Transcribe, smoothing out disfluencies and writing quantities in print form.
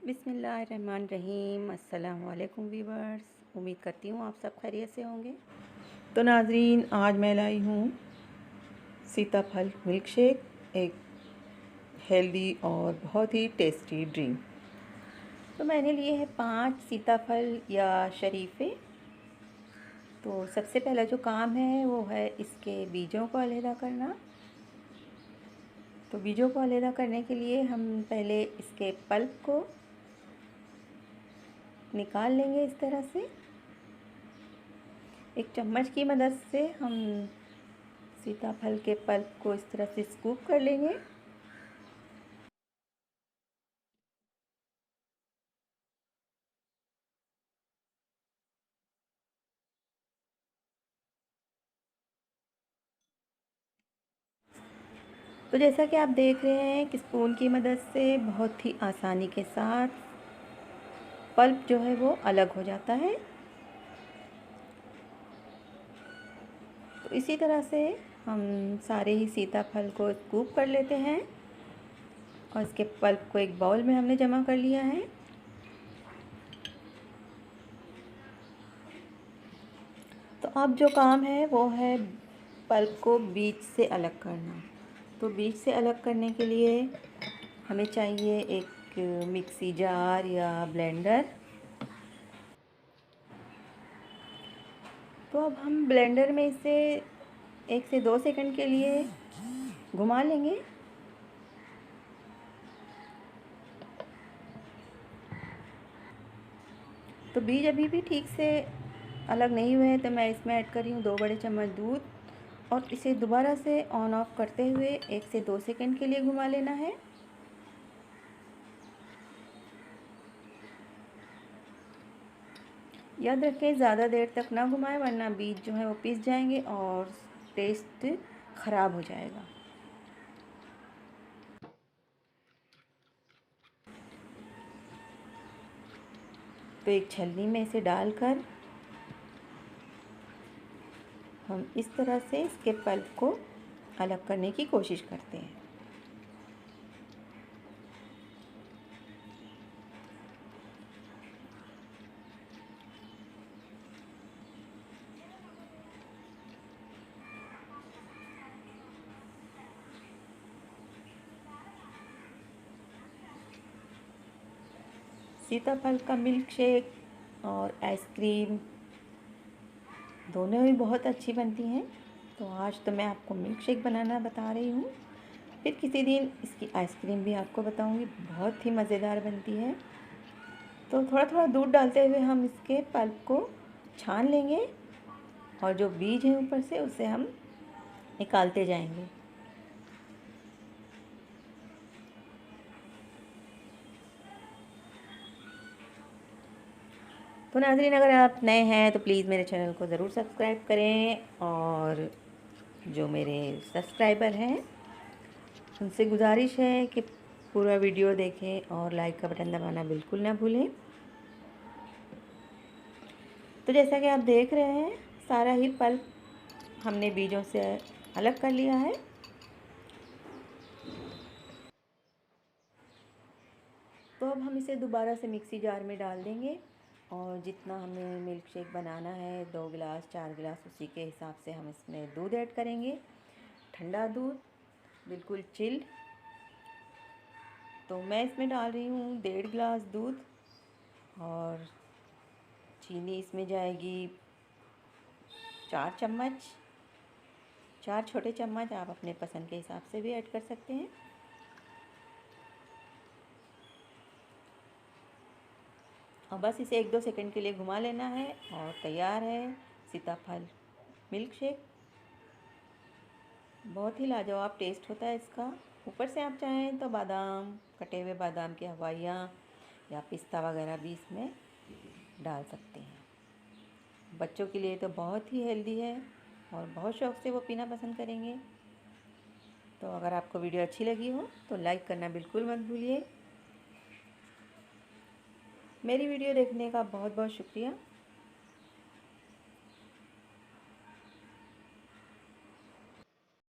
बिस्मिल्लाहिर्रहमानिर्रहीम। अस्सलाम वालेकुम वीवर्स, उम्मीद करती हूँ आप सब खैरियत से होंगे। तो नाज़रीन, आज मैं लाई हूँ सीताफल मिल्क शेक, एक हेल्दी और बहुत ही टेस्टी ड्रिंक। तो मैंने लिए हैं 5 सीताफल या शरीफे। तो सबसे पहला जो काम है वो है इसके बीजों को अलहदा करना। तो बीजों को अलहदा करने के लिए हम पहले इसके पल्प को निकाल लेंगे। इस तरह से एक चम्मच की मदद से हम सीताफल के पल्प को इस तरह से स्कूप कर लेंगे। तो जैसा कि आप देख रहे हैं कि स्पून की मदद से बहुत ही आसानी के साथ पल्प जो है वो अलग हो जाता है। तो इसी तरह से हम सारे ही सीताफल को स्कूप कर लेते हैं और इसके पल्प को एक बाउल में हमने जमा कर लिया है। तो अब जो काम है वो है पल्प को बीज से अलग करना। तो बीज से अलग करने के लिए हमें चाहिए एक मिक्सी जार या ब्लेंडर। तो अब हम ब्लेंडर में इसे 1 से 2 सेकंड के लिए घुमा लेंगे। तो बीज अभी भी ठीक से अलग नहीं हुए हैं, तो मैं इसमें ऐड कर रही हूँ 2 बड़े चम्मच दूध और इसे दोबारा से ऑन ऑफ करते हुए 1 से 2 सेकंड के लिए घुमा लेना है। याद रखें ज़्यादा देर तक ना घुमाएं, वरना बीज जो है वो पिस जाएंगे और टेस्ट ख़राब हो जाएगा। तो एक छलनी में इसे डालकर हम इस तरह से इसके पल्प को अलग करने की कोशिश करते हैं। सीताफल का मिल्क शेक और आइसक्रीम दोनों ही बहुत अच्छी बनती हैं। तो आज तो मैं आपको मिल्क शेक बनाना बता रही हूँ, फिर किसी दिन इसकी आइसक्रीम भी आपको बताऊँगी, बहुत ही मज़ेदार बनती है। तो थोड़ा थोड़ा दूध डालते हुए हम इसके पल्प को छान लेंगे और जो बीज है ऊपर से उसे हम निकालते जाएंगे। तो नाज़रीन, अगर आप नए हैं तो प्लीज़ मेरे चैनल को ज़रूर सब्सक्राइब करें और जो मेरे सब्सक्राइबर हैं उनसे गुजारिश है कि पूरा वीडियो देखें और लाइक का बटन दबाना बिल्कुल ना भूलें। तो जैसा कि आप देख रहे हैं, सारा ही पल्प हमने बीजों से अलग कर लिया है। तो अब हम इसे दोबारा से मिक्सी जार में डाल देंगे और जितना हमें मिल्क शेक बनाना है, 2 गिलास 4 गिलास, उसी के हिसाब से हम इसमें दूध ऐड करेंगे। ठंडा दूध, बिल्कुल चिल्ड। तो मैं इसमें डाल रही हूँ 1.5 गिलास दूध और चीनी इसमें जाएगी 4 चम्मच। 4 छोटे चम्मच, आप अपने पसंद के हिसाब से भी ऐड कर सकते हैं। और बस इसे 1-2 सेकंड के लिए घुमा लेना है और तैयार है सीताफल मिल्क शेक। बहुत ही लाजवाब टेस्ट होता है इसका। ऊपर से आप चाहें तो बादाम, कटे हुए बादाम की हलवाइयाँ या पिस्ता वगैरह भी इसमें डाल सकते हैं। बच्चों के लिए तो बहुत ही हेल्दी है और बहुत शौक़ से वो पीना पसंद करेंगे। तो अगर आपको वीडियो अच्छी लगी हो तो लाइक करना बिल्कुल मत भूलिए। मेरी वीडियो देखने का बहुत बहुत शुक्रिया।